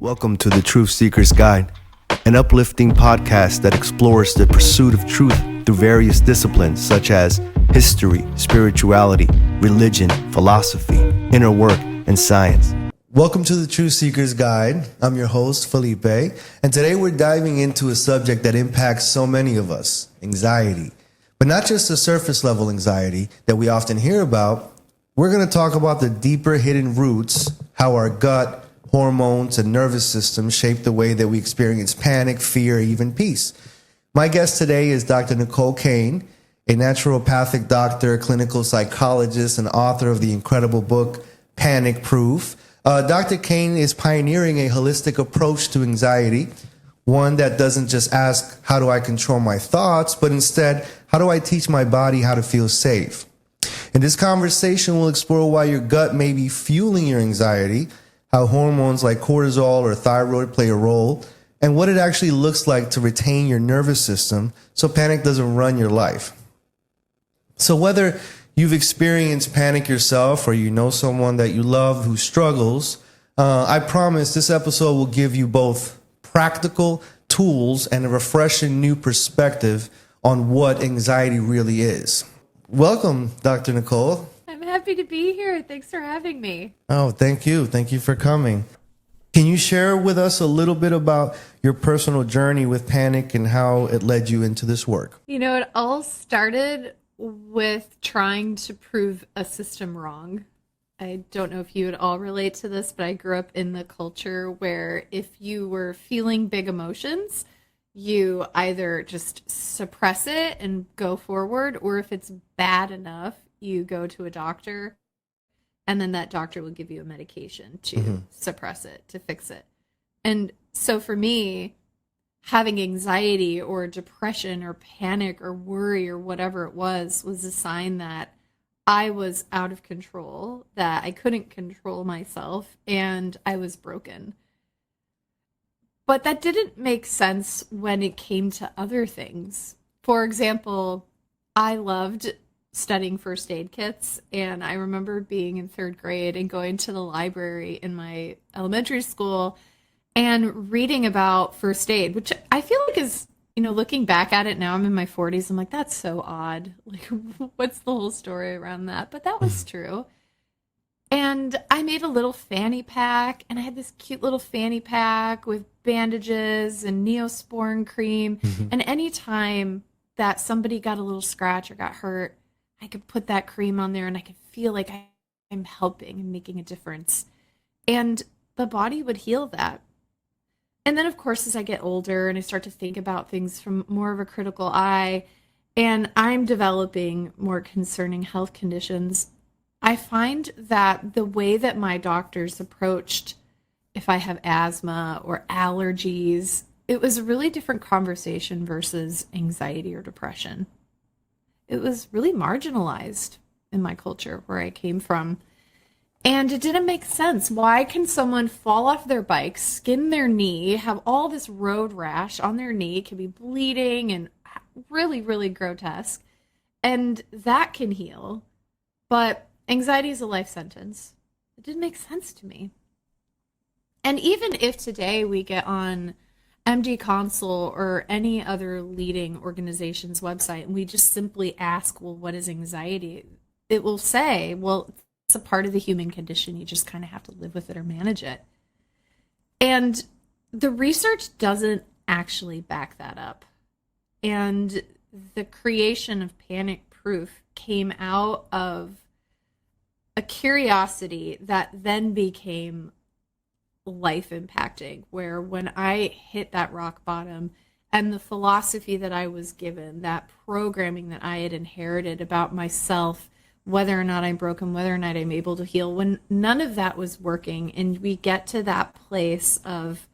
Welcome to the Truth Seeker's Guide, an uplifting podcast that explores the pursuit of truth through various disciplines such as history, spirituality, religion, philosophy, inner work, and science. Welcome to the Truth Seeker's Guide. I'm your host, Felipe, and today we're diving into a subject that impacts so many of us, anxiety. But not just the surface level anxiety that we often hear about. We're going to talk about the deeper hidden roots, how our gut, hormones, and nervous system shape the way that we experience panic, fear, even peace. My guest today is Dr. Nicole Cain, a naturopathic doctor, clinical psychologist, and author of the incredible book, Panic Proof. Dr. Cain is pioneering a holistic approach to anxiety, one that doesn't just ask, how do I control my thoughts, but instead, how do I teach my body how to feel safe? In this conversation, we'll explore why your gut may be fueling your anxiety, how hormones like cortisol or thyroid play a role, and what it actually looks like to retain your nervous system so panic doesn't run your life. So whether you've experienced panic yourself or you know someone that you love who struggles, I promise this episode will give you both practical tools and a refreshing new perspective on what anxiety really is. Welcome, Dr. Nicole. I'm happy to be here. Thanks for having me. Oh, thank you. Thank you for coming. Can you share with us a little bit about your personal journey with panic and how it led you into this work? You know, it all started with trying to prove a system wrong. I don't know if you would all relate to this, but I grew up in the culture where if you were feeling big emotions, you either just suppress it and go forward, or if it's bad enough, you go to a doctor, and then that doctor will give you a medication to suppress it, to fix it. And so for me, having anxiety or depression or panic or worry or whatever it was a sign that I was out of control, that I couldn't control myself, and I was broken. But that didn't make sense when it came to other things. For example, I loved studying first aid kits, and I remember being in third grade and going to the library in my elementary school and reading about first aid, which I feel like is, you know, looking back at it now, I'm in my 40s, I'm like, that's so odd. Like, what's the whole story around that? But that was true. And I made a little fanny pack, and I had this cute little fanny pack with bandages and Neosporin cream. And anytime that somebody got a little scratch or got hurt, I could put that cream on there and I could feel like I'm helping and making a difference. And the body would heal that. And then, of course, as I get older and I start to think about things from more of a critical eye, and I'm developing more concerning health conditions, I find that the way that my doctors approached if I have asthma or allergies, it was a really different conversation versus anxiety or depression. It was really marginalized in my culture where I came from. And it didn't make sense. Why can someone fall off their bike, skin their knee, have all this road rash on their knee, can be bleeding and really, really grotesque, and that can heal, but anxiety is a life sentence? It didn't make sense to me. And even if today we get on MD Consult or any other leading organization's website and we just simply ask, well, what is anxiety? It will say, well, it's a part of the human condition. You just kind of have to live with it or manage it. And the research doesn't actually back that up. And the creation of Panic Proof came out of a curiosity that then became life impacting, where when I hit that rock bottom and the philosophy that I was given, that programming that I had inherited about myself, whether or not I'm broken, whether or not I'm able to heal, when none of that was working and we get to that place of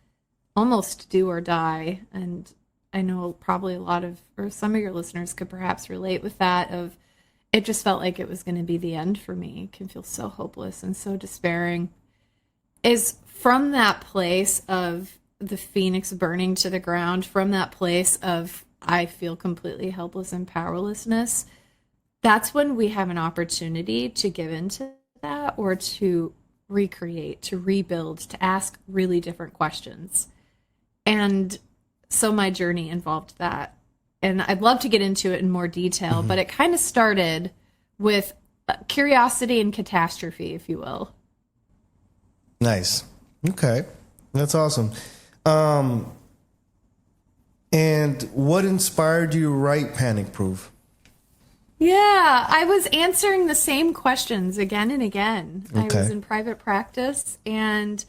almost do or die, and I know probably a lot of, or some of your listeners could perhaps relate with that, of it just felt like it was going to be the end for me. It can feel so hopeless and so despairing. Is from that place of the phoenix burning to the ground, from that place of I feel completely helpless and powerlessness, that's when we have an opportunity to give into that or to recreate, to rebuild, to ask really different questions. And so my journey involved that. And I'd love to get into it in more detail, but it kind of started with curiosity and catastrophe, if you will. Nice. Okay. That's awesome. And what inspired you to write Panic Proof? Yeah, I was answering the same questions again and again. Okay. I was in private practice, and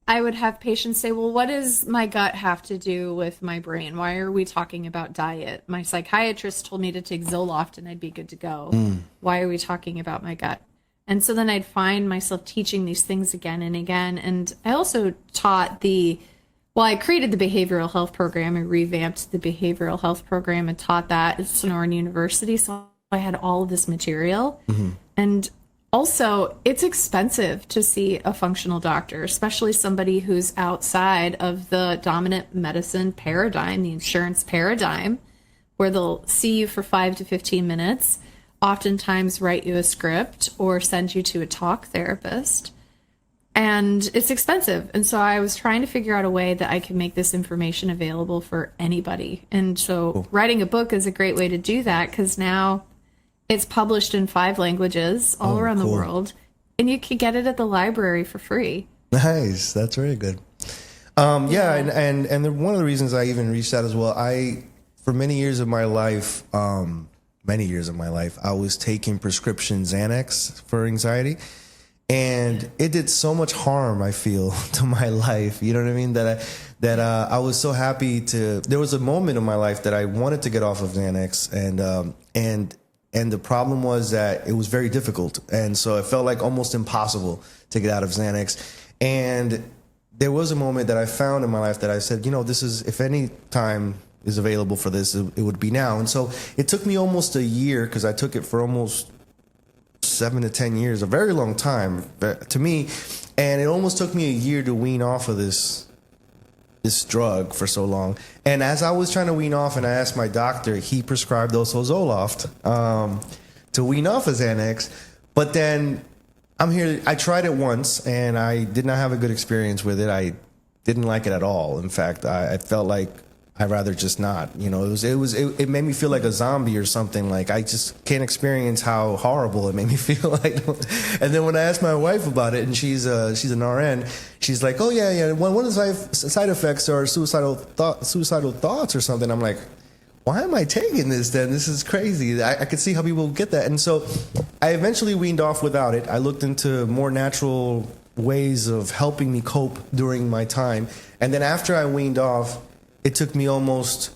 I would have patients say, well, what does my gut have to do with my brain? Why are we talking about diet? My psychiatrist told me to take Zoloft and I'd be good to go. Why are we talking about my gut? And so then I'd find myself teaching these things again and again. And I also taught I created the behavioral health program and revamped the behavioral health program and taught that at Sonoran University. So I had all of this material. And also, it's expensive to see a functional doctor, especially somebody who's outside of the dominant medicine paradigm, the insurance paradigm, where they'll see you for 5 to 15 minutes, oftentimes write you a script or send you to a talk therapist. And it's expensive. And so I was trying to figure out a way that I could make this information available for anybody. And so writing a book is a great way to do that, because now it's published in 5 languages all around the world, and you can get it at the library for free. Nice. That's very good. And one of the reasons I even reached out as well, for many years of my life, I was taking prescription Xanax for anxiety, and it did so much harm, I feel, to my life. You know what I mean? That I was so happy there was a moment in my life that I wanted to get off of Xanax, and the problem was that it was very difficult. And so it felt like almost impossible to get out of Xanax. And there was a moment that I found in my life that I said, if any time is available for this, it would be now. And so it took me almost a year, because I took it for almost 7 to 10 years, a very long time to me. And it almost took me a year to wean off of this drug for so long. And as I was trying to wean off, and I asked my doctor, he prescribed also Zoloft to wean off of Xanax. But then I tried it once, and I did not have a good experience with it. I didn't like it at all. In fact, I felt like I'd rather just not. It made me feel like a zombie or something. Like I just can't experience how horrible it made me feel like. And then when I asked my wife about it, and she's an RN, she's like, "Oh yeah. One of the side effects are suicidal thoughts or something." I'm like, "Why am I taking this then? This is crazy." I could see how people get that, and so I eventually weaned off without it. I looked into more natural ways of helping me cope during my time, and then after I weaned off, it took me almost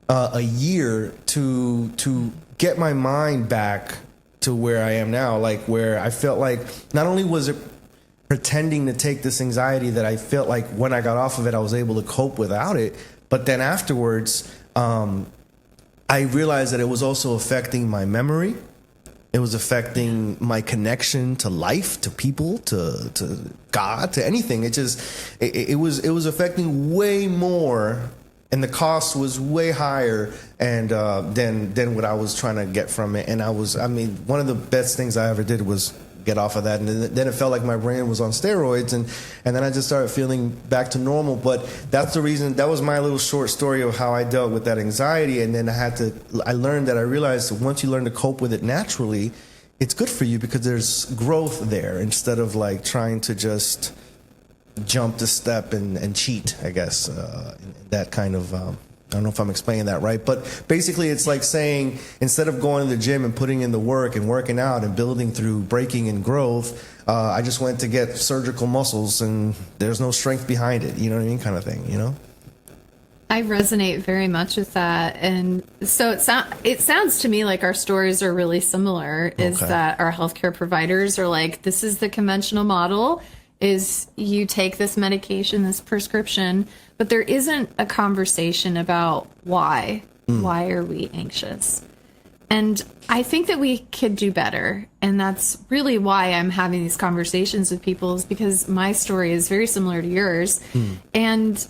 a year to get my mind back to where I am now, like where I felt like not only was it pretending to take this anxiety that I felt like when I got off of it, I was able to cope without it, but then afterwards, I realized that it was also affecting my memory. It was affecting my connection to life, to people, to God, to anything. It was affecting way more, and the cost was way higher than what I was trying to get from it. And one of the best things I ever did was get off of that, and then it felt like my brain was on steroids, and then I just started feeling back to normal. But that's the reason. That was my little short story of how I dealt with that anxiety. And then I realized once you learn to cope with it naturally, it's good for you, because there's growth there, instead of like trying to just jump the step and cheat, I guess. That kind of I don't know if I'm explaining that right, but basically it's like saying, instead of going to the gym and putting in the work and working out and building through breaking and growth, I just went to get surgical muscles, and there's no strength behind it. You know what I mean? Kind of thing, I resonate very much with that. And so it sounds to me like our stories are really similar, is that our healthcare providers are like, this is the conventional model, is you take this medication, this prescription, but there isn't a conversation about why. Why are we anxious? And I think that we could do better. And that's really why I'm having these conversations with people, is because my story is very similar to yours. And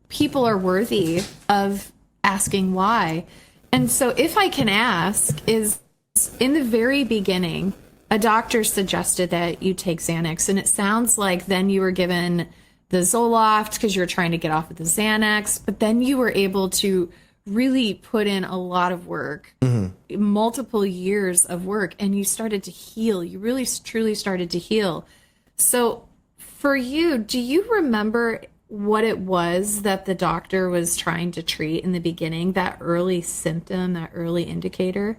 people are worthy of asking why. And so if I can ask, is in the very beginning, a doctor suggested that you take Xanax, and it sounds like then you were given the Zoloft because you were trying to get off of the Xanax, but then you were able to really put in a lot of work, multiple years of work, and you started to heal. You really truly started to heal. So for you, do you remember what it was that the doctor was trying to treat in the beginning, that early symptom, that early indicator?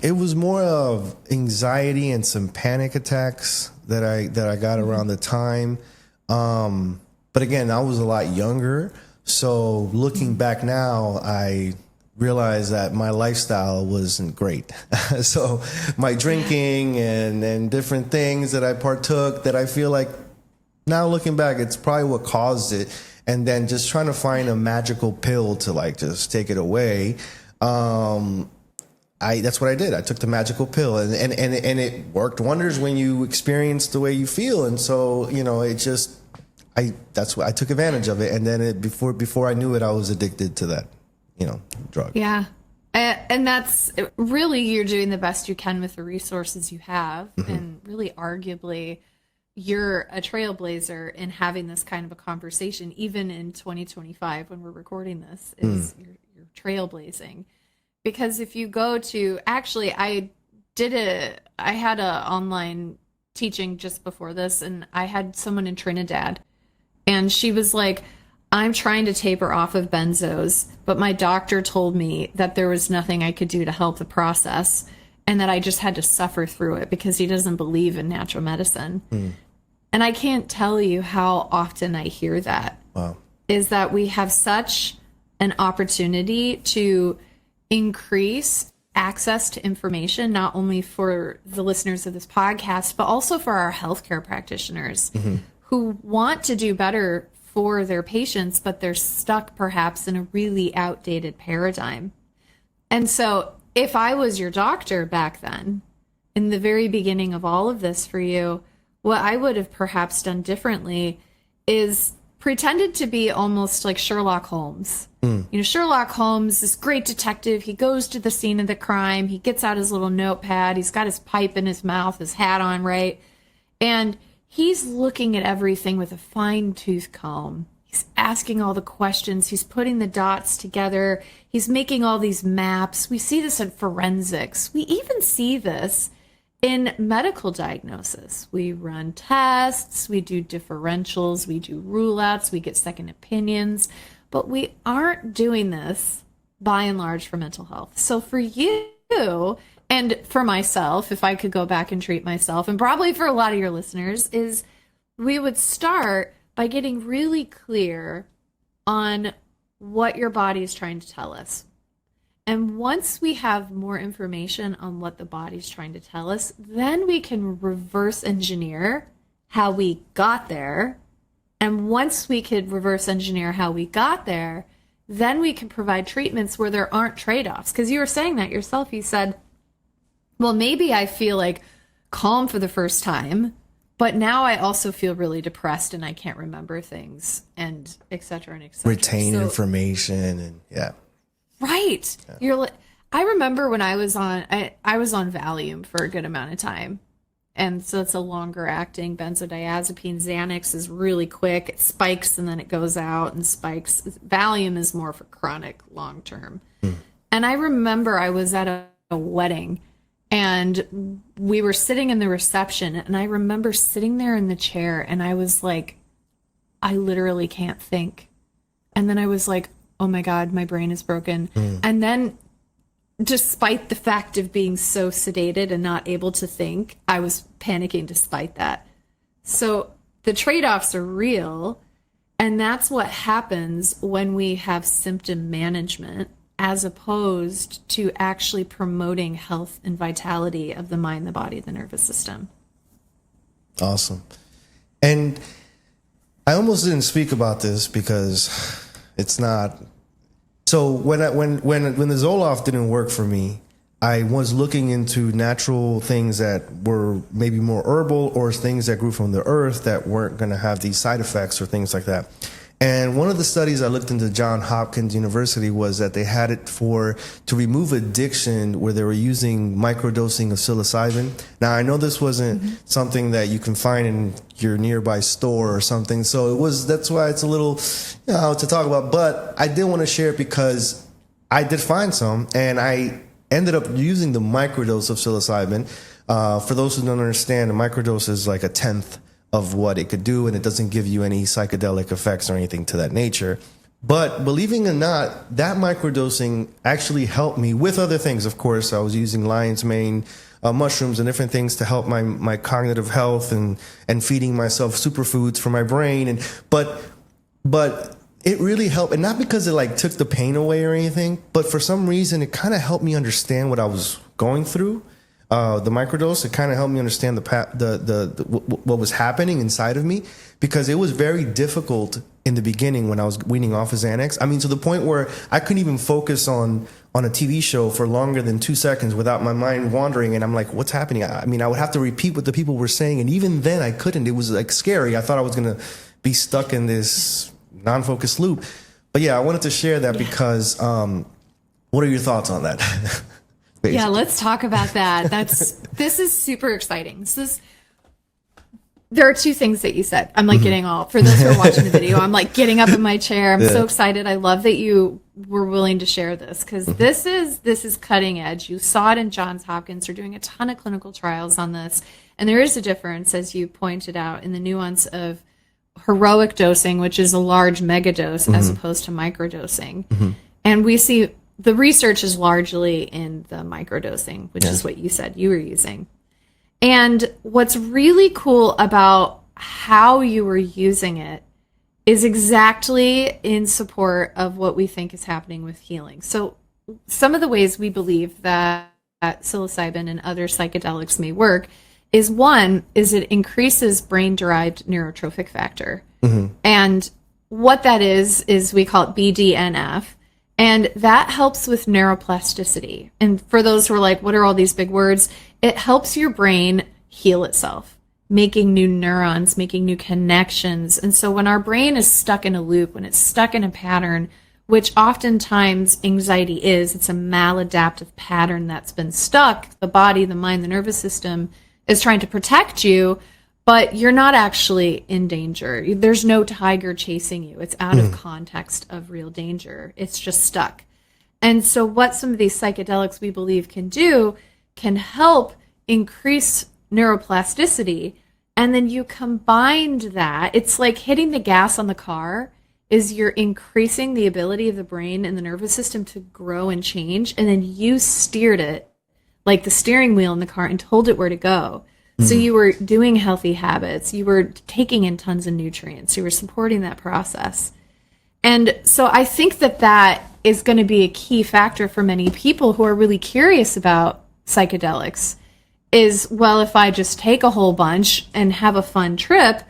It was more of anxiety and some panic attacks that I got around the time. But again, I was a lot younger. So looking back now, I realized that my lifestyle wasn't great. So my drinking and different things that I partook, that I feel like now looking back, it's probably what caused it. And then just trying to find a magical pill to like just take it away. That's what I did. I took the magical pill, and it worked wonders when you experience the way you feel. And so, that's what I took advantage of it. And then before I knew it, I was addicted to that, drug. Yeah. And that's really, you're doing the best you can with the resources you have. And really, arguably, you're a trailblazer in having this kind of a conversation, even in 2025 when we're recording this, is you're trailblazing. Because if you go to, actually, I had a online teaching just before this, and I had someone in Trinidad, and she was like, I'm trying to taper off of benzos, but my doctor told me that there was nothing I could do to help the process, and that I just had to suffer through it because he doesn't believe in natural medicine. And I can't tell you how often I hear that. Wow. Is that we have such an opportunity to increase access to information, not only for the listeners of this podcast, but also for our healthcare practitioners who want to do better for their patients, but they're stuck perhaps in a really outdated paradigm. And so if I was your doctor back then, in the very beginning of all of this for you, what I would have perhaps done differently is pretended to be almost like Sherlock Holmes. Sherlock Holmes, this great detective, he goes to the scene of the crime, he gets out his little notepad, he's got his pipe in his mouth, his hat on, right? And he's looking at everything with a fine-tooth comb. He's asking all the questions, he's putting the dots together, he's making all these maps. We see this in forensics. We even see this in medical diagnosis. We run tests, we do differentials, we do rule outs, we get second opinions, but we aren't doing this by and large for mental health. So for you and for myself, if I could go back and treat myself, and probably for a lot of your listeners, is we would start by getting really clear on what your body is trying to tell us. And once we have more information on what the body's trying to tell us, then we can reverse engineer how we got there. And once we could reverse engineer how we got there, then we can provide treatments where there aren't trade-offs. Because you were saying that yourself. You said, well, maybe I feel like calm for the first time, but now I also feel really depressed and I can't remember things, and et cetera and et cetera. Retain information and Right. Yeah. I remember when I was on Valium for a good amount of time. And so it's a longer acting benzodiazepine. Xanax is really quick. It spikes and then it goes out and spikes. Valium is more for chronic long term. And I remember I was at a wedding and we were sitting in the reception, and I remember sitting there in the chair and I was like, I literally can't think. And then I was like, oh my God, my brain is broken. And then despite the fact of being so sedated and not able to think, I was panicking despite that. So the trade-offs are real. And that's what happens when we have symptom management as opposed to actually promoting health and vitality of the mind, the body, the nervous system. Awesome. And I almost didn't speak about this because it's not. So when the Zoloft didn't work for me, I was looking into natural things that were maybe more herbal or things that grew from the earth that weren't going to have these side effects or things like that. And one of the studies I looked into Johns Hopkins University was that they had it to remove addiction where they were using microdosing of psilocybin. Now, I know this wasn't something that you can find in your nearby store or something. So that's why it's a little, to talk about. But I did want to share it because I did find some, and I ended up using the microdose of psilocybin. For those who don't understand, a microdose is like a tenth of what it could do, and it doesn't give you any psychedelic effects or anything to that nature. But believing it or not, that microdosing actually helped me with other things. Of course, I was using lion's mane, mushrooms and different things to help my cognitive health and feeding myself superfoods for my brain. But it really helped, and not because it like took the pain away or anything, but for some reason it kind of helped me understand what I was going through. The microdose, it kind of helped me understand what was happening inside of me, because it was very difficult in the beginning when I was weaning off of Xanax. I mean, to the point where I couldn't even focus on a TV show for longer than 2 seconds without my mind wandering. And I'm like, what's happening? I mean, I would have to repeat what the people were saying. And even then I couldn't. It was like scary. I thought I was going to be stuck in this non-focused loop. But yeah, I wanted to share that because, what are your thoughts on that? Yeah, let's talk about that. This is super exciting. There are two things that you said. I'm like getting all, for those who are watching the video, I'm like getting up in my chair. I'm so excited. I love that you were willing to share this, because this is cutting edge. You saw it in Johns Hopkins. They're doing a ton of clinical trials on this. And there is a difference, as you pointed out, in the nuance of heroic dosing, which is a large mega dose, as opposed to microdosing. And we see the research is largely in the microdosing, which is what you said you were using. And what's really cool about how you were using it is exactly in support of what we think is happening with healing. So some of the ways we believe that psilocybin and other psychedelics may work is, one, is it increases brain-derived neurotrophic factor. And what that is we call it BDNF. And that helps with neuroplasticity. And for those who are like, what are all these big words? It helps your brain heal itself, making new neurons, making new connections. And so when our brain is stuck in a loop, when it's stuck in a pattern, which oftentimes anxiety is, it's a maladaptive pattern that's been stuck, the body, the mind, the nervous system is trying to protect you, but you're not actually in danger. There's no tiger chasing you. It's out of context of real danger. It's just stuck. And so what some of these psychedelics we believe can do can help increase neuroplasticity. And then you combined that, it's like hitting the gas on the car, is you're increasing the ability of the brain and the nervous system to grow and change. And then you steered it like the steering wheel in the car and told it where to go. So you were doing healthy habits, you were taking in tons of nutrients, you were supporting that process. And so I think that is going to be a key factor for many people who are really curious about psychedelics is, well, if I just take a whole bunch and have a fun trip,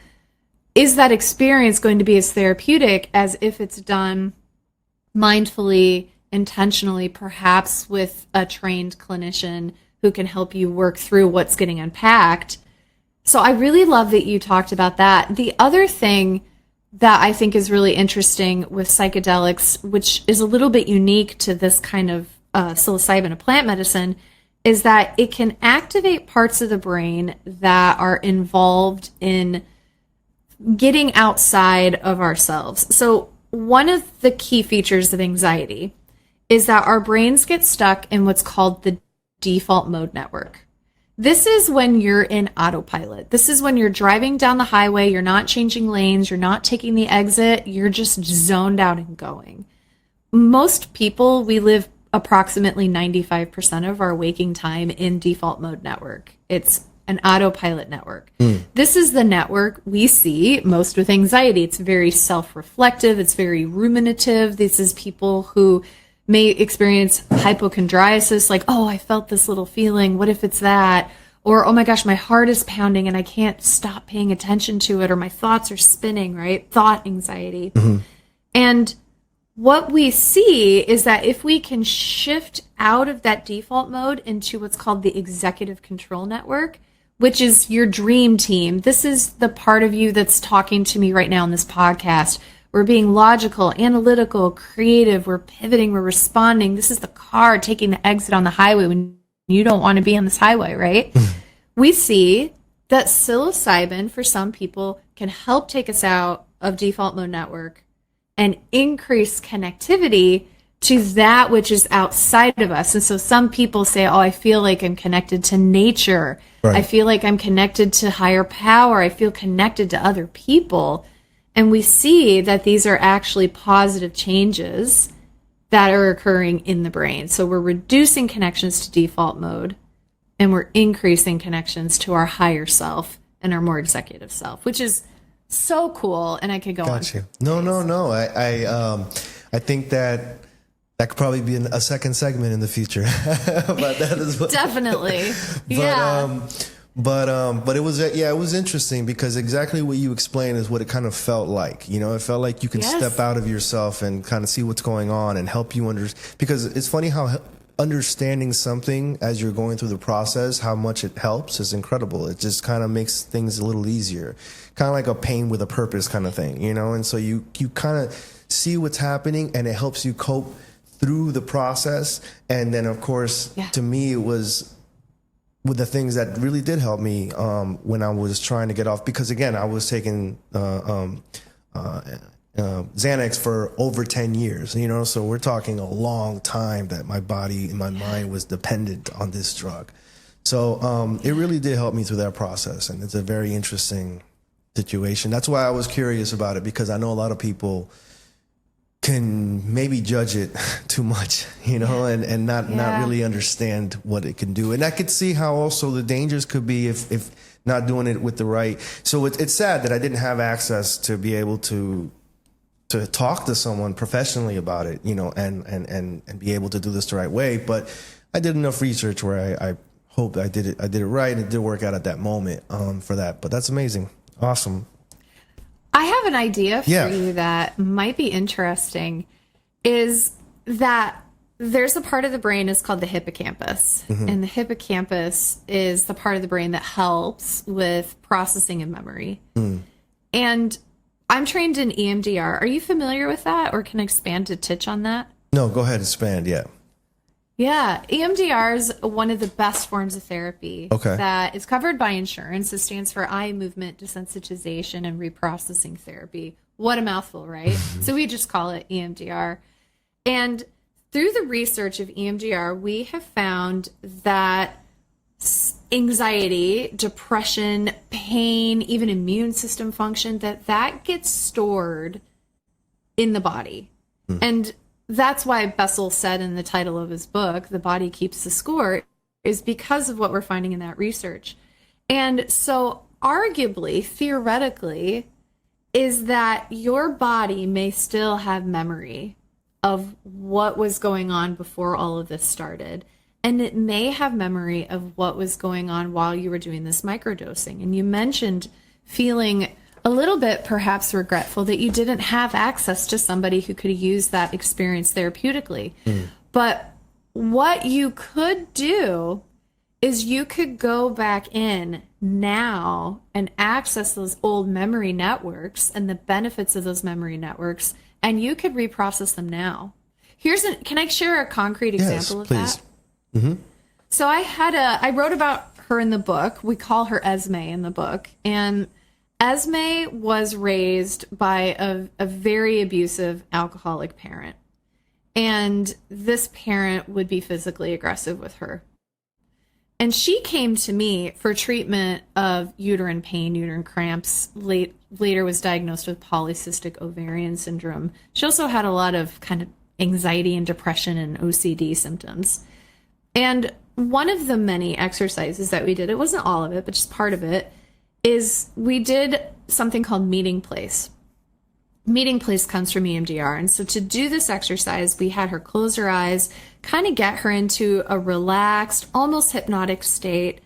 is that experience going to be as therapeutic as if it's done mindfully, intentionally, perhaps with a trained clinician who can help you work through what's getting unpacked? So I really love that you talked about that. The other thing that I think is really interesting with psychedelics, which is a little bit unique to this kind of psilocybin, a plant medicine, is that it can activate parts of the brain that are involved in getting outside of ourselves. So one of the key features of anxiety is that our brains get stuck in what's called the default mode network. This is when you're in autopilot. This is when you're driving down the highway, you're not changing lanes, you're not taking the exit, you're just zoned out and going. Most people, we live approximately 95% of our waking time in default mode network. It's an autopilot network. This is the network we see most with anxiety. It's very self-reflective, it's very ruminative. This is people who may experience hypochondriasis, like, oh, I felt this little feeling, what if it's that? Or, oh my gosh, my heart is pounding and I can't stop paying attention to it, or my thoughts are spinning, right? Thought anxiety. And what we see is that if we can shift out of that default mode into what's called the executive control network, which is your dream team. This is the part of you that's talking to me right now in this podcast, We're being logical, analytical, creative. We're pivoting. We're responding. This is the car taking the exit on the highway when you don't want to be on this highway, right? We see that psilocybin for some people can help take us out of default mode network and increase connectivity to that which is outside of us. And so some people say, oh, I feel like I'm connected to nature. Right. I feel like I'm connected to higher power. I feel connected to other people. And we see that these are actually positive changes that are occurring in the brain. So we're reducing connections to default mode, and we're increasing connections to our higher self and our more executive self, which is so cool. And I could go on. Got you. No. I think that could probably be a second segment in the future. But that is what, definitely. But it was interesting because exactly what you explained is what it kind of felt like. You know, it felt like you can step out of yourself and kind of see what's going on and help you understand. Because it's funny how understanding something as you're going through the process, how much it helps is incredible. It just kind of makes things a little easier, kind of like a pain with a purpose kind of thing, you know? And so you kind of see what's happening and it helps you cope through the process. And then of course, to me, it was with the things that really did help me when I was trying to get off, because again, I was taking Xanax for over 10 years, you know, so we're talking a long time that my body and my mind was dependent on this drug. So it really did help me through that process. And it's a very interesting situation. That's why I was curious about it, because I know a lot of people can maybe judge it too much, you know, and not really understand what it can do. And I could see how also the dangers could be if not doing it with the right. So it's sad that I didn't have access to be able to talk to someone professionally about it, you know, and be able to do this the right way. But I did enough research where I hope I did it right, and it did work out at that moment for that. But that's amazing. Awesome. I have an idea for you that might be interesting, is that there's a part of the brain is called the hippocampus. Mm-hmm. And the hippocampus is the part of the brain that helps with processing and memory. Mm. And I'm trained in EMDR. Are you familiar with that, or can I expand to touch on that? No, go ahead, expand, yeah. Yeah, EMDR is one of the best forms of therapy that is covered by insurance. It stands for eye movement desensitization and reprocessing therapy. What a mouthful, right? So we just call it EMDR. And through the research of EMDR, we have found that anxiety, depression, pain, even immune system function, that gets stored in the body. And that's why Bessel said in the title of his book, The Body Keeps the Score, is because of what we're finding in that research. And so arguably, theoretically, is that your body may still have memory of what was going on before all of this started. And it may have memory of what was going on while you were doing this microdosing. And you mentioned feeling a little bit perhaps regretful that you didn't have access to somebody who could use that experience therapeutically. But what you could do is you could go back in now and access those old memory networks and the benefits of those memory networks, and you could reprocess them now. Can I share a concrete example of that? Mm-hmm. So I wrote about her in the book. We call her Esme in the book. And Esme was raised by a very abusive alcoholic parent. And this parent would be physically aggressive with her. And she came to me for treatment of uterine pain, uterine cramps, later was diagnosed with polycystic ovarian syndrome. She also had a lot of kind of anxiety and depression and OCD symptoms. And one of the many exercises that we did, it wasn't all of it, but just part of it, is we did something called meeting place. Meeting place comes from EMDR. And so to do this exercise, we had her close her eyes, kind of get her into a relaxed, almost hypnotic state.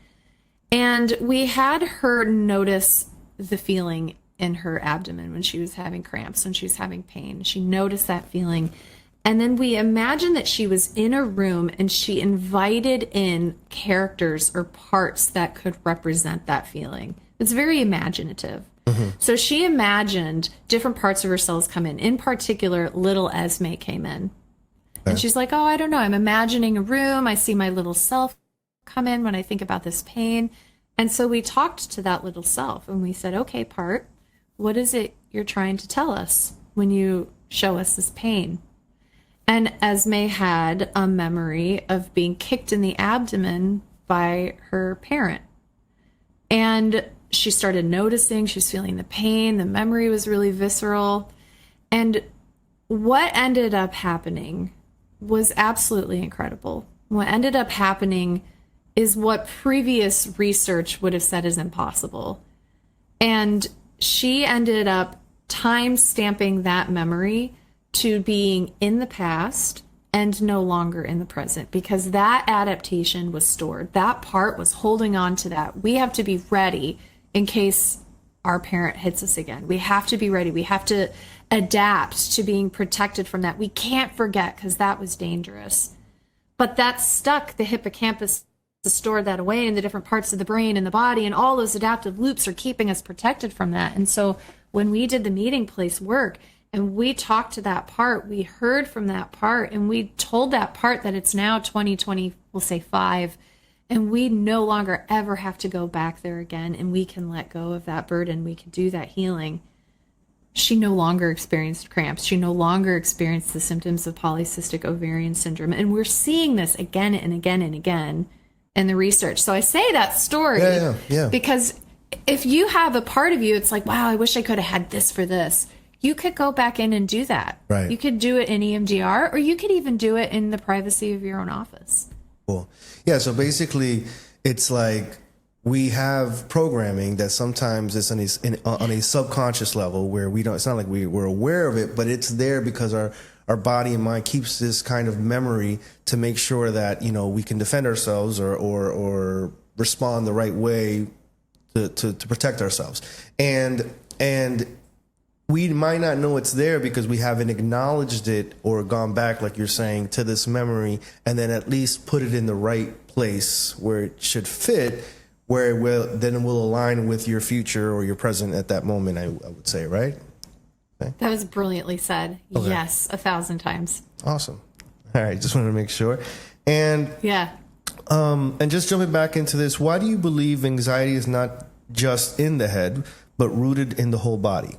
And we had her notice the feeling in her abdomen when she was having cramps, when she was having pain. She noticed that feeling. And then we imagined that she was in a room and she invited in characters or parts that could represent that feeling. It's very imaginative. So she imagined different parts of herself come in particular, little Esme came in. And she's like, oh, I don't know. I'm imagining a room. I see my little self come in when I think about this pain. And so we talked to that little self and we said, okay, part, what is it you're trying to tell us when you show us this pain? And Esme had a memory of being kicked in the abdomen by her parent. And she started noticing, she's feeling the pain. The memory was really visceral. And what ended up happening was absolutely incredible. What ended up happening is what previous research would have said is impossible. And she ended up time stamping that memory to being in the past and no longer in the present, because that adaptation was stored. That part was holding on to that. We have to be ready in case our parent hits us again. We have to be ready. We have to adapt to being protected from that. We can't forget because that was dangerous. But that's stuck. The hippocampus to store that away in the different parts of the brain and the body, and all those adaptive loops are keeping us protected from that. And so when we did the meeting place work and we talked to that part, we heard from that part, and we told that part that it's now 2020, we'll say 5, and we no longer ever have to go back there again, and we can let go of that burden. We can do that healing. She no longer experienced cramps. She no longer experienced the symptoms of polycystic ovarian syndrome. And we're seeing this again and again and again in the research. So I say that story because if you have a part of you, it's like, wow, I wish I could have had this for this. You could go back in and do that. Right. You could do it in EMDR, or you could even do it in the privacy of your own office. Cool. Yeah. So basically, it's like we have programming that sometimes it's on a subconscious level where we don't. It's not like we're aware of it, but it's there because our body and mind keeps this kind of memory to make sure that we can defend ourselves or respond the right way to protect ourselves. And we might not know it's there because we haven't acknowledged it or gone back, like you're saying, to this memory, and then at least put it in the right place where it should fit, where it will align with your future or your present at that moment, I would say, right? Okay. That was brilliantly said. Okay. Yes, 1,000 times. Awesome. All right, just wanted to make sure. And and just jumping back into this, why do you believe anxiety is not just in the head, but rooted in the whole body?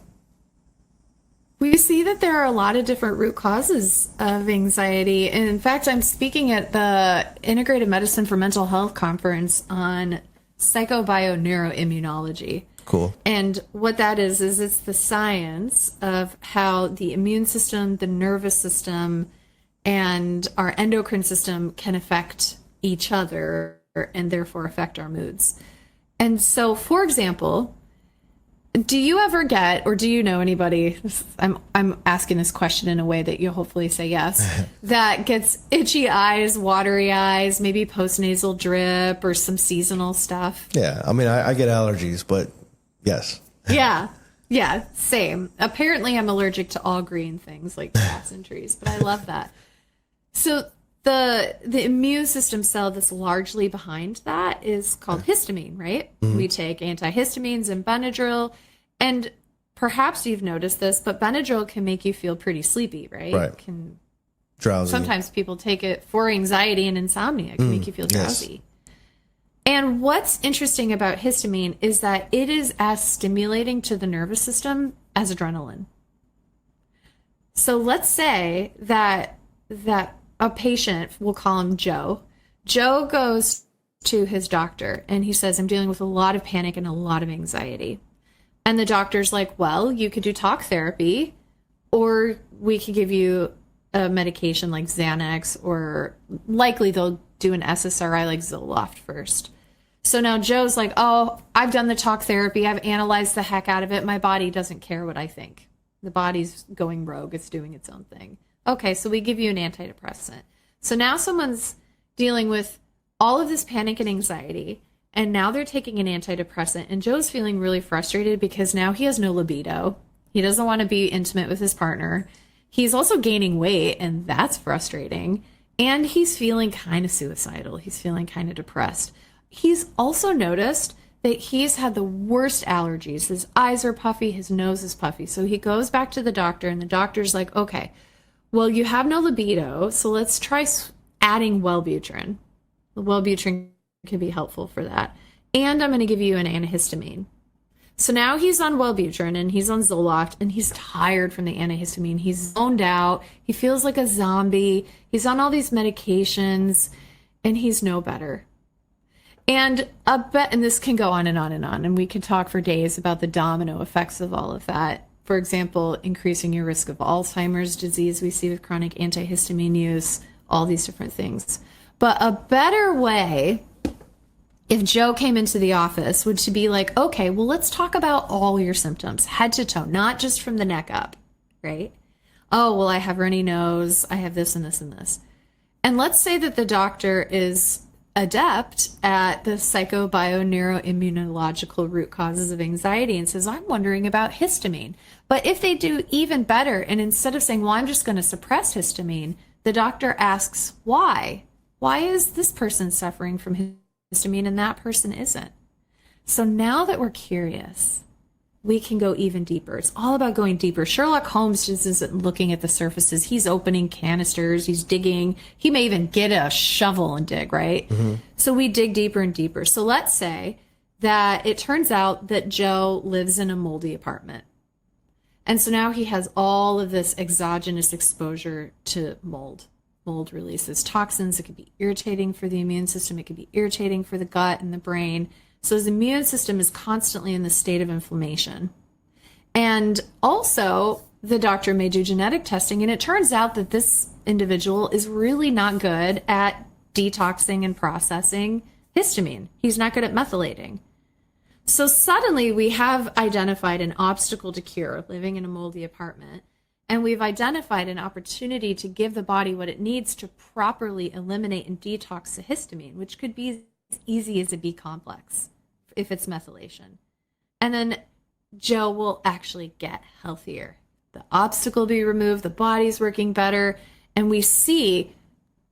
We see that there are a lot of different root causes of anxiety. And in fact, I'm speaking at the Integrated Medicine for Mental Health conference on psychobioneuroimmunology. Cool. And what that is it's the science of how the immune system, the nervous system, and our endocrine system can affect each other and therefore affect our moods. And so, for example, do you ever get, or do you know anybody, I'm asking this question in a way that you'll hopefully say yes, that gets itchy eyes, watery eyes, maybe postnasal drip or some seasonal stuff? Yeah, I mean, I get allergies, but yes. Yeah, same. Apparently I'm allergic to all green things like grass and trees, but I love that. So the immune system cell that's largely behind that is called histamine, right? Mm-hmm. We take antihistamines and Benadryl, and perhaps you've noticed this, but Benadryl can make you feel pretty sleepy, right? Right. Can drowsy. Sometimes people take it for anxiety and insomnia. It can make you feel drowsy. Yes. And what's interesting about histamine is that it is as stimulating to the nervous system as adrenaline. So let's say that a patient, we'll call him Joe. Joe goes to his doctor and he says, I'm dealing with a lot of panic and a lot of anxiety. And the doctor's like, well, you could do talk therapy, or we could give you a medication like Xanax, or likely they'll do an SSRI like Zoloft first. So now Joe's like, oh, I've done the talk therapy. I've analyzed the heck out of it. My body doesn't care what I think. The body's going rogue. It's doing its own thing. Okay, so we give you an antidepressant. So now someone's dealing with all of this panic and anxiety, and now they're taking an antidepressant, and Joe's feeling really frustrated because now he has no libido. He doesn't want to be intimate with his partner. He's also gaining weight, and that's frustrating. And he's feeling kind of suicidal. He's feeling kind of depressed. He's also noticed that he's had the worst allergies. His eyes are puffy, his nose is puffy. So he goes back to the doctor, and the doctor's like, okay, well, you have no libido, so let's try adding Wellbutrin. The Wellbutrin can be helpful for that. And I'm going to give you an antihistamine. So now he's on Wellbutrin and he's on Zoloft and he's tired from the antihistamine. He's zoned out. He feels like a zombie. He's on all these medications and he's no better. And and this can go on and on and on. And we could talk for days about the domino effects of all of that. For example, increasing your risk of Alzheimer's disease we see with chronic antihistamine use, all these different things. But a better way, if Joe came into the office, would to be like, okay, well, let's talk about all your symptoms, head to toe, not just from the neck up, right? Oh, well, I have runny nose, I have this and this and this. And let's say that the doctor is adept at the psychobioneuroimmunological root causes of anxiety and says, I'm wondering about histamine. But if they do even better, and instead of saying, well, I'm just going to suppress histamine, the doctor asks, why? Why is this person suffering from histamine and that person isn't? So now that we're curious, we can go even deeper. It's all about going deeper. Sherlock Holmes just isn't looking at the surfaces. He's opening canisters, he's digging. He may even get a shovel and dig, right? Mm-hmm. So we dig deeper and deeper. So let's say that it turns out that Joe lives in a moldy apartment. And so now he has all of this exogenous exposure to mold. Mold releases toxins. It could be irritating for the immune system. It could be irritating for the gut and the brain. So his immune system is constantly in the state of inflammation. And also, the doctor may do genetic testing, and it turns out that this individual is really not good at detoxing and processing histamine. He's not good at methylating. So suddenly we have identified an obstacle to cure living in a moldy apartment. And we've identified an opportunity to give the body what it needs to properly eliminate and detox the histamine, which could be as easy as a B complex if it's methylation. And then Joe will actually get healthier. The obstacle will be removed, the body's working better. And we see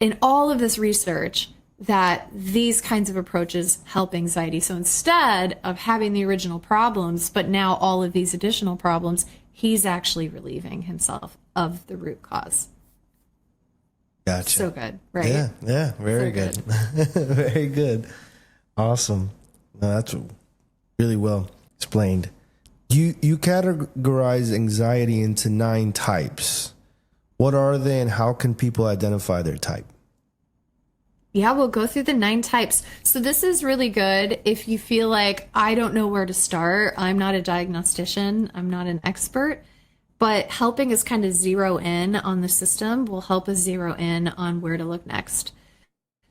in all of this research that these kinds of approaches help anxiety. So instead of having the original problems, but now all of these additional problems, he's actually relieving himself of the root cause. Gotcha. So good, right? Yeah, very so good. Very good. Awesome. No, that's really well explained. You categorize anxiety into 9 types. What are they and how can people identify their type? Yeah, we'll go through the 9 types. So this is really good if you feel like, I don't know where to start. I'm not a diagnostician. I'm not an expert. But helping us kind of zero in on the system will help us zero in on where to look next.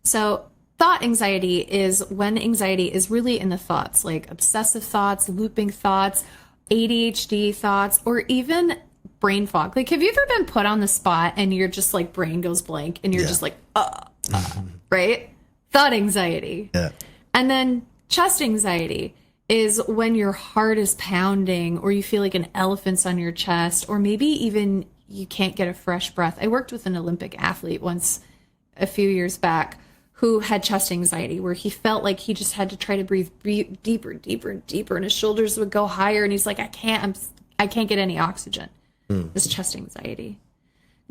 So thought anxiety is when anxiety is really in the thoughts, like obsessive thoughts, looping thoughts, ADHD thoughts, or even brain fog. Like, have you ever been put on the spot and you're just like, brain goes blank and you're just like, right? Thought anxiety. Yeah. And then chest anxiety is when your heart is pounding or you feel like an elephant's on your chest, or maybe even you can't get a fresh breath. I worked with an Olympic athlete once a few years back who had chest anxiety, where he felt like he just had to try to breathe deeper and deeper and deeper, and his shoulders would go higher, and he's like, I can't get any oxygen. This chest anxiety.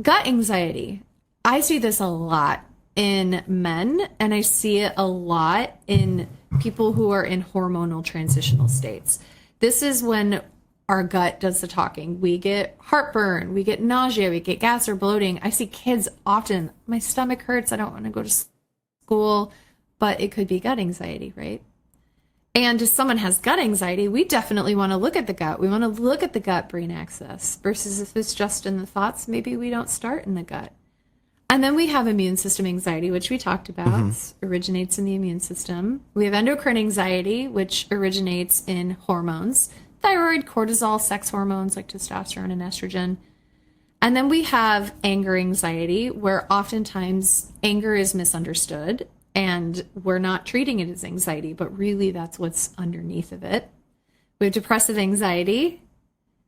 Gut anxiety. I see this a lot in men, and I see it a lot in people who are in hormonal transitional states. This is when our gut does the talking. We get heartburn, we get nausea, we get gas or bloating. I see kids often, my stomach hurts, I don't want to go to school, but it could be gut anxiety, right? And if someone has gut anxiety, we definitely want to look at the gut. We want to look at the gut-brain axis versus if it's just in the thoughts, maybe we don't start in the gut. And then we have immune system anxiety, which we talked about, originates in the immune system. We have endocrine anxiety, which originates in hormones, thyroid, cortisol, sex hormones like testosterone and estrogen. And then we have anger anxiety, where oftentimes anger is misunderstood and we're not treating it as anxiety, but really that's what's underneath of it. We have depressive anxiety,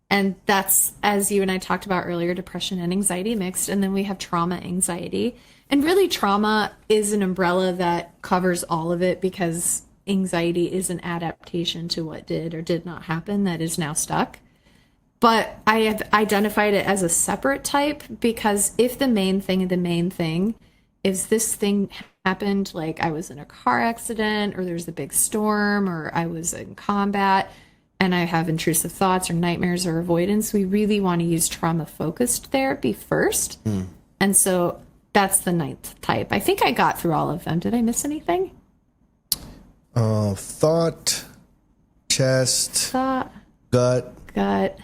and that's, as you and I talked about earlier, depression and anxiety mixed. And then we have trauma anxiety. And really trauma is an umbrella that covers all of it, because anxiety is an adaptation to what did or did not happen that is now stuck. But I have identified it as a separate type, because if the main thing is this thing happened, like I was in a car accident, or there's a big storm, or I was in combat and I have intrusive thoughts or nightmares or avoidance, we really want to use trauma-focused therapy first. And so that's the 9th type. I think I got through all of them. Did I miss anything? Thought, chest, gut.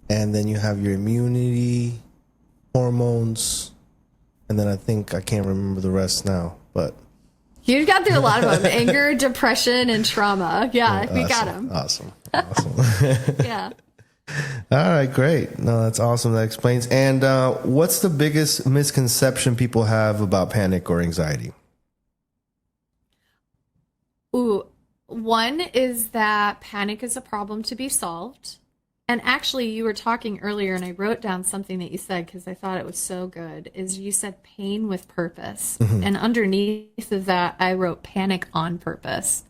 And then you have your immunity, hormones. And then I can't remember the rest now, but. You got through a lot of them. Anger, depression, and trauma. Yeah, awesome, we got them. Awesome. Yeah. All right, great. No, that's awesome. That explains. And what's the biggest misconception people have about panic or anxiety? Ooh, one is that panic is a problem to be solved. And actually, you were talking earlier, and I wrote down something that you said because I thought it was so good, is you said pain with purpose. And underneath of that, I wrote panic on purpose.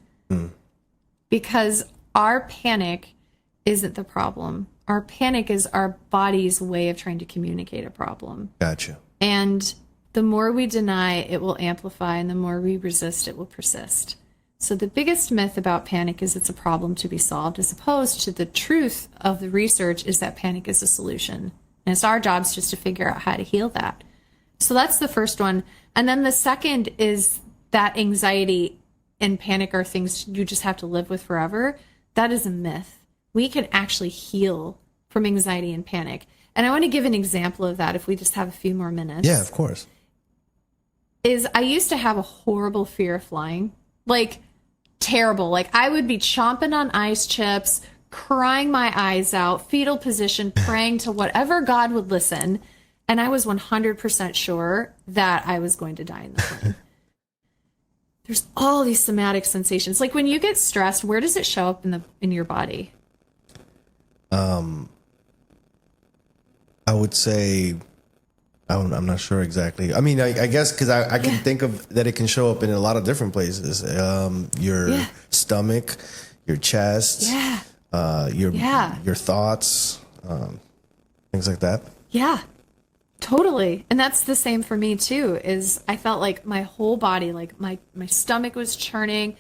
Because our panic isn't the problem. Our panic is our body's way of trying to communicate a problem. Gotcha. And the more we deny, it will amplify, and the more we resist, it will persist. So the biggest myth about panic is it's a problem to be solved, as opposed to the truth of the research is that panic is a solution. And it's our jobs just to figure out how to heal that. So that's the first one. And then the second is that anxiety and panic are things you just have to live with forever. That is a myth. We can actually heal from anxiety and panic. And I want to give an example of that if we just have a few more minutes. Yeah, of course. I used to have a horrible fear of flying. Like, terrible. Like, I would be chomping on ice chips, crying my eyes out, fetal position, praying to whatever God would listen. And I was 100% sure that I was going to die in the plane. There's all these somatic sensations. Like, when you get stressed, where does it show up in your body? I would say, I'm not sure exactly. I mean, I guess because I can think of that it can show up in a lot of different places. Your stomach, your chest, your thoughts, things like that. Yeah, totally. And that's the same for me too, is I felt like my whole body, like my stomach was churning.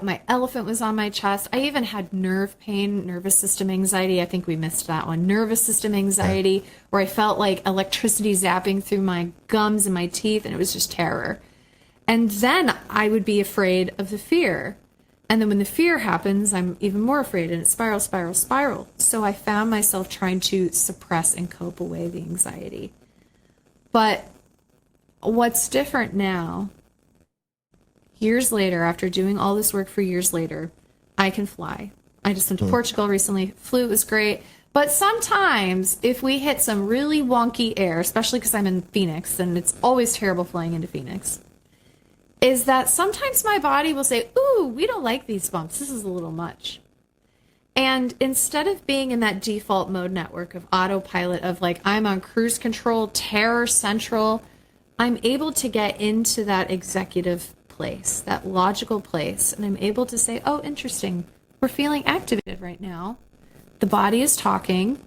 My elephant was on my chest. I even had nerve pain, nervous system anxiety. I think we missed that one. Nervous system anxiety, where I felt like electricity zapping through my gums and my teeth, and it was just terror. And then I would be afraid of the fear. And then when the fear happens, I'm even more afraid, and it spiral. So I found myself trying to suppress and cope away the anxiety. But what's different now, years later, after doing all this work for years later, I can fly. I just went to Portugal recently. Flew, it was great. But sometimes if we hit some really wonky air, especially because I'm in Phoenix, and it's always terrible flying into Phoenix, is that sometimes my body will say, ooh, we don't like these bumps. This is a little much. And instead of being in that default mode network of autopilot of like, I'm on cruise control, terror central, I'm able to get into that executive place, that logical place, and I'm able to say, oh, interesting, we're feeling activated right now. The body is talking,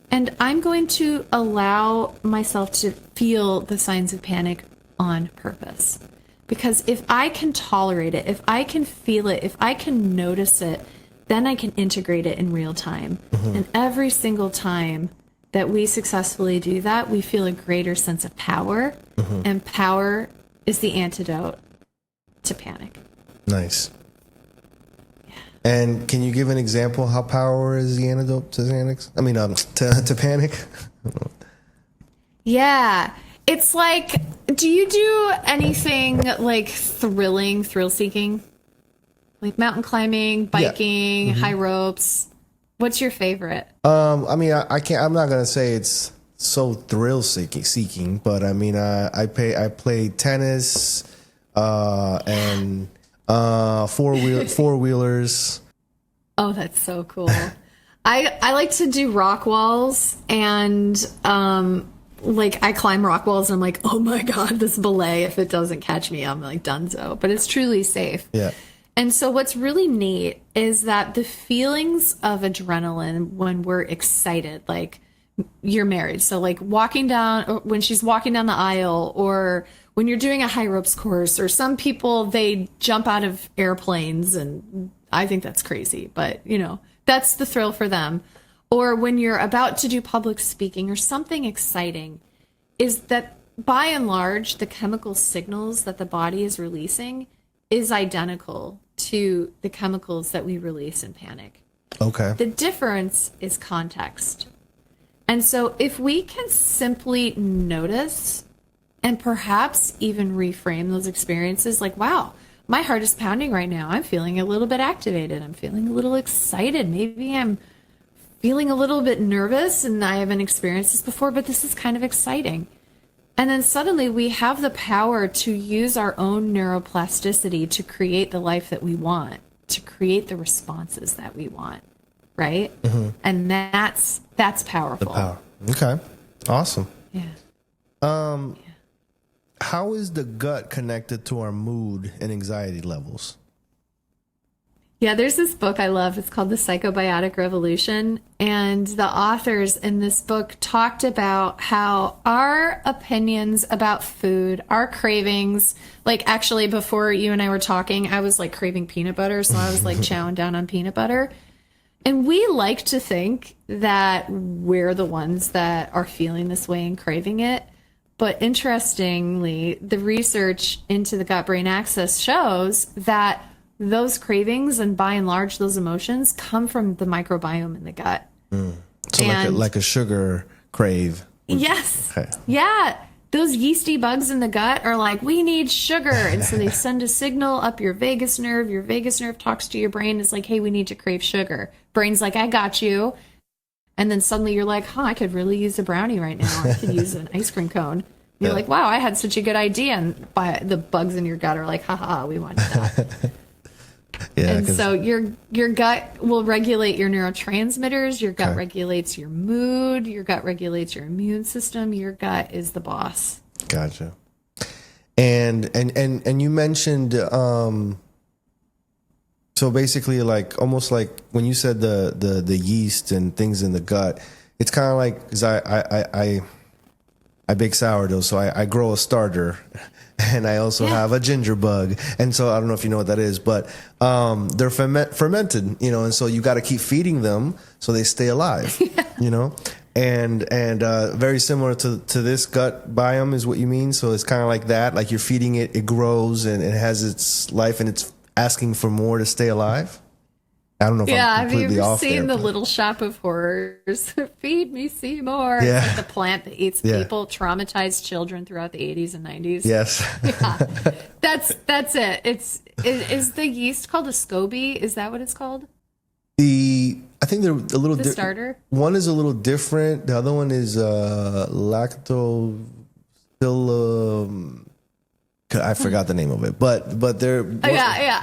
and I'm going to allow myself to feel the signs of panic on purpose. Because if I can tolerate it, if I can feel it, if I can notice it, then I can integrate it in real time. And every single time that we successfully do that, we feel a greater sense of power, and power is the antidote to panic. Nice. Yeah. And can you give an example how power is the antidote to to panic? Yeah. It's like, do you do anything like thrill seeking? Like mountain climbing, biking, high ropes? What's your favorite? I can't, I'm not going to say it's so thrill seeking, but I play tennis, and four-wheelers. Oh, that's so cool. I like to do rock walls, and I climb rock walls and I'm like, oh my God, this belay, if it doesn't catch me, I'm like donezo. But it's truly safe. Yeah. And so what's really neat is that the feelings of adrenaline when we're excited, like you're married, so like walking down, or when she's walking down the aisle, or when you're doing a high ropes course, or some people, they jump out of airplanes, and I think that's crazy, but you know, that's the thrill for them. Or when you're about to do public speaking or something exciting, is that by and large, the chemical signals that the body is releasing is identical to the chemicals that we release in panic. Okay. The difference is context. And so if we can simply notice and perhaps even reframe those experiences, like, wow, my heart is pounding right now. I'm feeling a little bit activated. I'm feeling a little excited. Maybe I'm feeling a little bit nervous and I haven't experienced this before, but this is kind of exciting. And then suddenly we have the power to use our own neuroplasticity to create the life that we want, to create the responses that we want, right? Mm-hmm. And that's powerful. The power. Okay. Awesome. Yeah. How is the gut connected to our mood and anxiety levels? Yeah, there's this book I love. It's called The Psychobiotic Revolution. And the authors in this book talked about how our opinions about food, our cravings, like actually before you and I were talking, I was like craving peanut butter. So I was like chowing down on peanut butter. And we like to think that we're the ones that are feeling this way and craving it. But interestingly, the research into the gut-brain axis shows that those cravings and by and large those emotions come from the microbiome in the gut. So like a sugar crave. Yes. Okay. Yeah. Those yeasty bugs in the gut are like, we need sugar. And so they send a signal up your vagus nerve. Your vagus nerve talks to your brain. It's like, hey, we need to crave sugar. Brain's like, I got you. And then suddenly you're like, I could really use a brownie right now. I could use an ice cream cone. You're like, wow, I had such a good idea. And the bugs in your gut are like, haha, we wanted that. Yeah, and so your gut will regulate your neurotransmitters. Your gut regulates your mood. Your gut regulates your immune system. Your gut is the boss. Gotcha. And you mentioned so basically like almost like when you said the yeast and things in the gut, it's kind of like because I bake sourdough, so I grow a starter. And I also have a ginger bug. And so I don't know if you know what that is, but they're fermented, you know, and so you got to keep feeding them so they stay alive, you know, and very similar to this gut biome is what you mean. So it's kind of like that, like you're feeding it, it grows and it has its life and it's asking for more to stay alive. I don't know if I'm completely off there. Have you ever seen The Little Shop of Horrors? Feed me Seymour. Yeah. It's like the plant that eats people, traumatized children throughout the 80s and 90s. Yes. Yeah. That's it. Is the yeast called a SCOBY? Is that what it's called? I think they're a little The starter? One is a little different. The other one is lacto I forgot the name of it. But they're Yeah.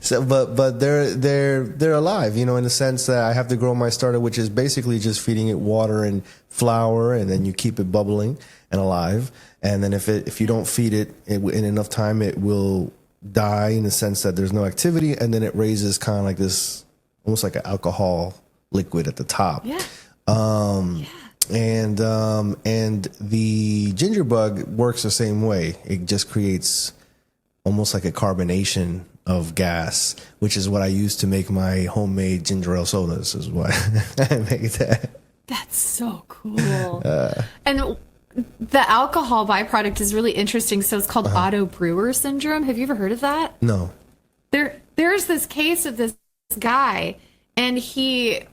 So, but they're alive, you know, in the sense that I have to grow my starter, which is basically just feeding it water and flour, and then you keep it bubbling and alive. And then if you don't feed it in enough time, it will die in the sense that there's no activity, and then it raises kind of like this, almost like an alcohol liquid at the top. Yeah. And the ginger bug works the same way. It just creates almost like a carbonation of gas, which is what I use to make my homemade ginger ale sodas, is what I make that. That's so cool. And the alcohol byproduct is really interesting. So it's called Otto Brewer syndrome. Have you ever heard of that? No. There's this case of this guy, and I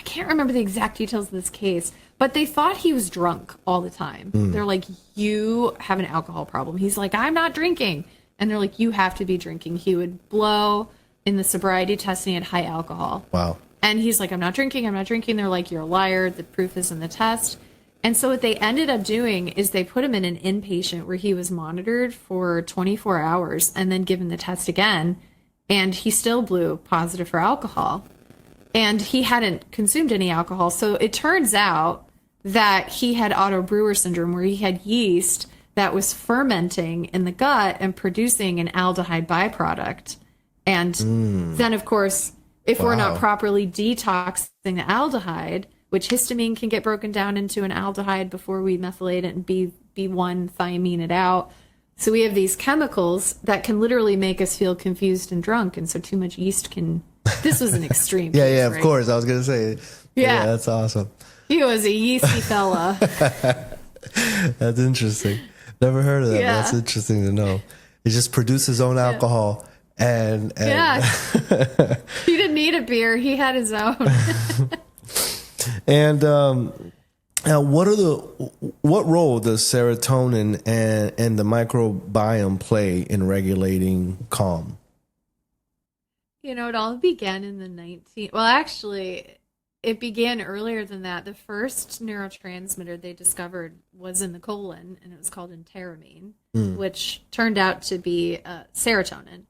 can't remember the exact details of this case, but they thought he was drunk all the time. They're like, you have an alcohol problem. He's like, I'm not drinking. And they're like, you have to be drinking. He would blow in the sobriety test and he had high alcohol. Wow. And he's like, I'm not drinking. They're like, you're a liar. The proof is in the test. And so what they ended up doing is they put him in an inpatient where he was monitored for 24 hours and then given the test again. And he still blew positive for alcohol. And he hadn't consumed any alcohol. So it turns out that he had Otto Brewer syndrome, where he had yeast that was fermenting in the gut and producing an aldehyde byproduct. And then, of course, if we're not properly detoxing the aldehyde, which histamine can get broken down into an aldehyde before we methylate it and B1 thiamine it out. So we have these chemicals that can literally make us feel confused and drunk. And so too much yeast can... This was an extreme case, Of right? course. I was going to say. Yeah, that's awesome. He was a yeasty fella. That's interesting. Never heard of that. Yeah. That's interesting to know. He just produced his own alcohol. And Yeah. He didn't need a beer. He had his own. And now, what role does serotonin and the microbiome play in regulating calm? You know, it all began in the well, actually, it began earlier than that. The first neurotransmitter they discovered was in the colon, and it was called enteramine, which turned out to be serotonin.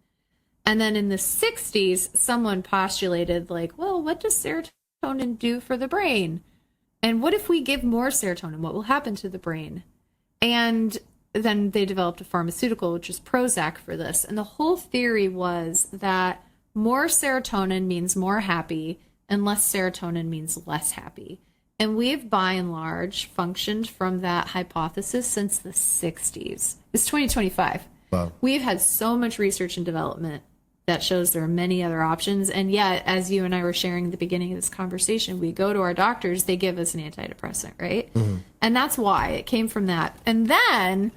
And then in the 60s, someone postulated, like, well, what does serotonin do for the brain? And what if we give more serotonin? What will happen to the brain? And then they developed a pharmaceutical, which is Prozac, for this. And the whole theory was that more serotonin means more happy, and less serotonin means less happy. And we've, by and large, functioned from that hypothesis since the 60s. It's 2025. Wow. We've had so much research and development that shows there are many other options. And yet, as you and I were sharing at the beginning of this conversation, we go to our doctors, they give us an antidepressant, right? Mm-hmm. And that's why it came from that. And then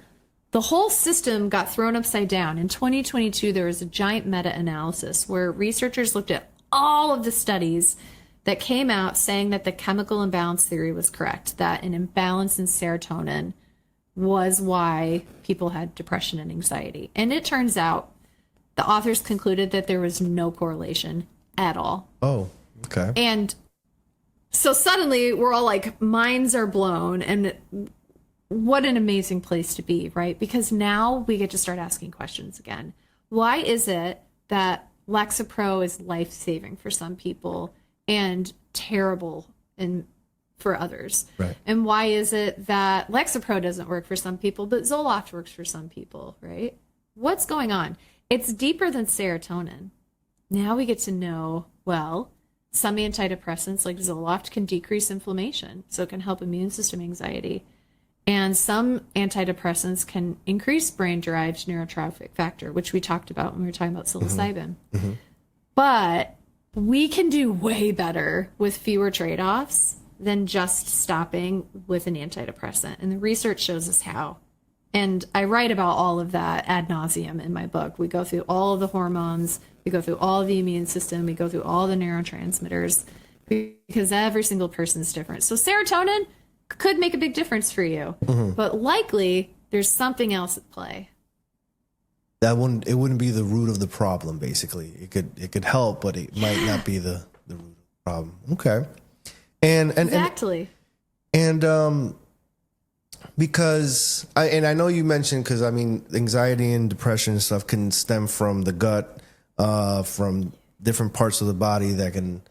the whole system got thrown upside down. In 2022, there was a giant meta-analysis where researchers looked at all of the studies that came out saying that the chemical imbalance theory was correct, that an imbalance in serotonin was why people had depression and anxiety. And it turns out the authors concluded that there was no correlation at all. Oh, okay. And so suddenly we're all like, minds are blown. And what an amazing place to be, right? Because now we get to start asking questions again. Why is it that Lexapro is life-saving for some people and terrible for others? Right. And why is it that Lexapro doesn't work for some people, but Zoloft works for some people, right? What's going on? It's deeper than serotonin. Now we get to know, well, some antidepressants like Zoloft can decrease inflammation, so it can help immune system anxiety. And some antidepressants can increase brain-derived neurotrophic factor, which we talked about when we were talking about psilocybin. Mm-hmm. But we can do way better with fewer trade-offs than just stopping with an antidepressant. And the research shows us how. And I write about all of that ad nauseum in my book. We go through all of the hormones, we go through all of the immune system, we go through all the neurotransmitters, because every single person is different. So serotonin could make a big difference for you, but likely there's something else at play. It wouldn't be the root of the problem. Basically, it could help, but it might not be the root of the problem. Okay, and exactly, and because I know you mentioned, because I mean, anxiety and depression and stuff can stem from the gut, from different parts of the body that can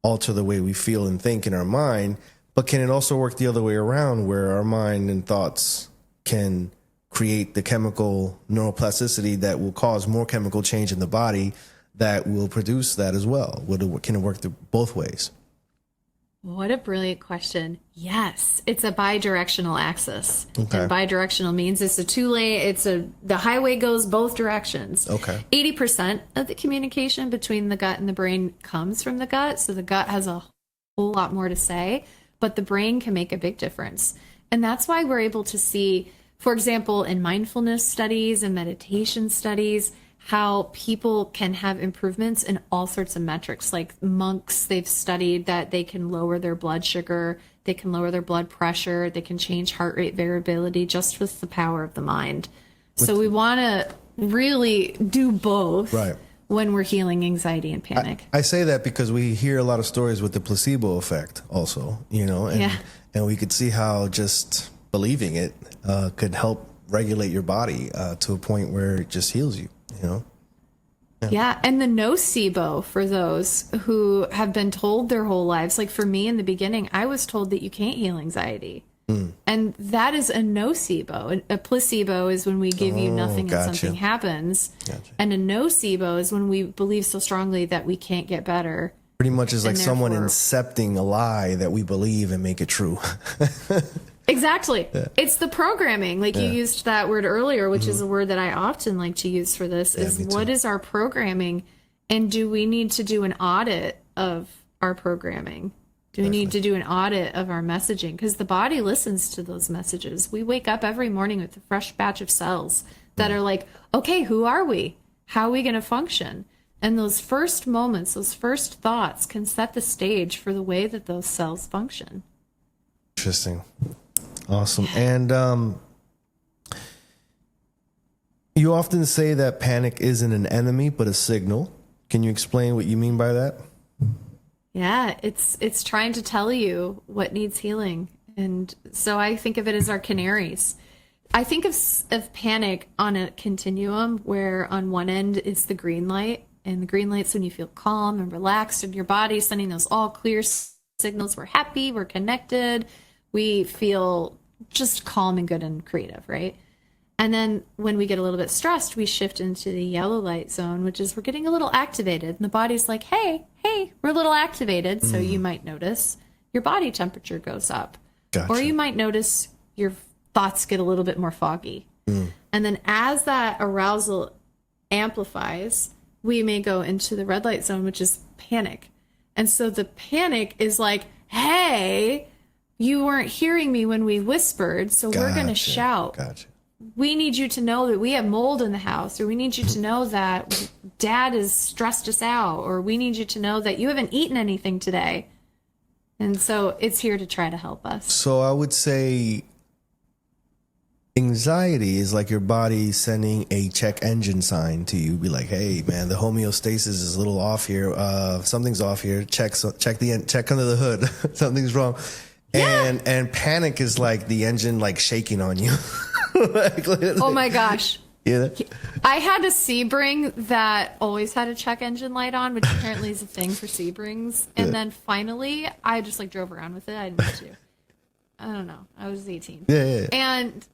alter the way we feel and think in our mind. But can it also work the other way around, where our mind and thoughts can create the chemical neuroplasticity that will cause more chemical change in the body that will produce that as well? Can it work both ways? What a brilliant question. Yes, it's a bidirectional axis. Okay. And bidirectional means it's a two-lane, the highway goes both directions. Okay. 80% of the communication between the gut and the brain comes from the gut, so the gut has a whole lot more to say, but the brain can make a big difference. And that's why we're able to see, for example, in mindfulness studies and meditation studies, how people can have improvements in all sorts of metrics. Like monks, they've studied that they can lower their blood sugar, they can lower their blood pressure, they can change heart rate variability just with the power of the mind. So we want to really do both, right, when we're healing anxiety and panic. I say that because we hear a lot of stories with the placebo effect also, and we could see how just believing it could help regulate your body to a point where it just heals you. Yeah, and the nocebo for those who have been told their whole lives. Like for me in the beginning, I was told that you can't heal anxiety. And that is a nocebo. A placebo is when we give you nothing and something happens. And a nocebo is when we believe so strongly that we can't get better. Pretty much is like someone incepting a lie that we believe and make it true. Exactly. Yeah. It's the programming. Like you used that word earlier, which is a word that I often like to use for this, is what is our programming? And do we need to do an audit of our programming? Do we need to do an audit of our messaging? Because the body listens to those messages. We wake up every morning with a fresh batch of cells that are like, okay, who are we? How are we going to function? And those first moments, those first thoughts can set the stage for the way that those cells function. Interesting. Awesome. And you often say that panic isn't an enemy, but a signal. Can you explain what you mean by that? Yeah, it's trying to tell you what needs healing. And so I think of it as our canaries. I think of panic on a continuum where on one end is the green light. And the green light's when you feel calm and relaxed and your body's sending those all clear signals. We're happy, we're connected, we feel just calm and good and creative, right? And then when we get a little bit stressed, we shift into the yellow light zone, which is we're getting a little activated. And the body's like, hey, we're a little activated. So you might notice your body temperature goes up. Gotcha. Or you might notice your thoughts get a little bit more foggy. And then as that arousal amplifies, we may go into the red light zone, which is panic. And so the panic is like, hey, you weren't hearing me when we whispered, so we're going to shout. Gotcha. We need you to know that we have mold in the house, or we need you to know that dad has stressed us out, or we need you to know that you haven't eaten anything today. And so it's here to try to help us. So I would say anxiety is like your body sending a check engine sign to you. Be like, hey, man, the homeostasis is a little off here. Something's off here. Check under the hood. Something's wrong. Yeah. And panic is like the engine like shaking on you. Like, oh my gosh. Yeah. I had a Sebring that always had a check engine light on, which apparently is a thing for Sebrings. And then finally, I just like drove around with it. I didn't need to. I don't know. I was 18. Yeah. And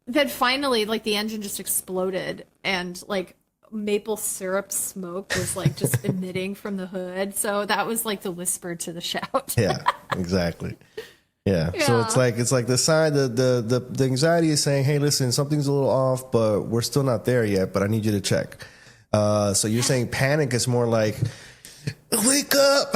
then finally, like the engine just exploded, and like maple syrup smoke was like just emitting from the hood. So that was like the whisper to the shout. Yeah, exactly. Yeah. So it's like the sign, the anxiety is saying, hey, listen, something's a little off, but we're still not there yet, but I need you to check. So you're saying panic is more like, wake up.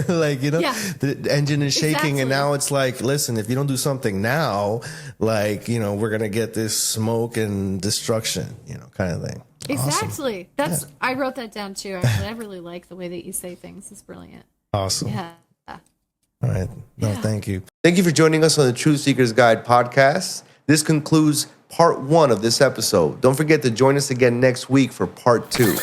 Like, the engine is shaking. And now it's like, listen, if you don't do something now, like, we're going to get this smoke and destruction, kind of thing. Exactly. Awesome. I wrote that down too. Actually, I really like the way that you say things. It's brilliant. Awesome. Yeah. All right. No, thank you. Thank you for joining us on the Truth Seekers Guide podcast. This concludes part 1 of this episode. Don't forget to join us again next week for part 2.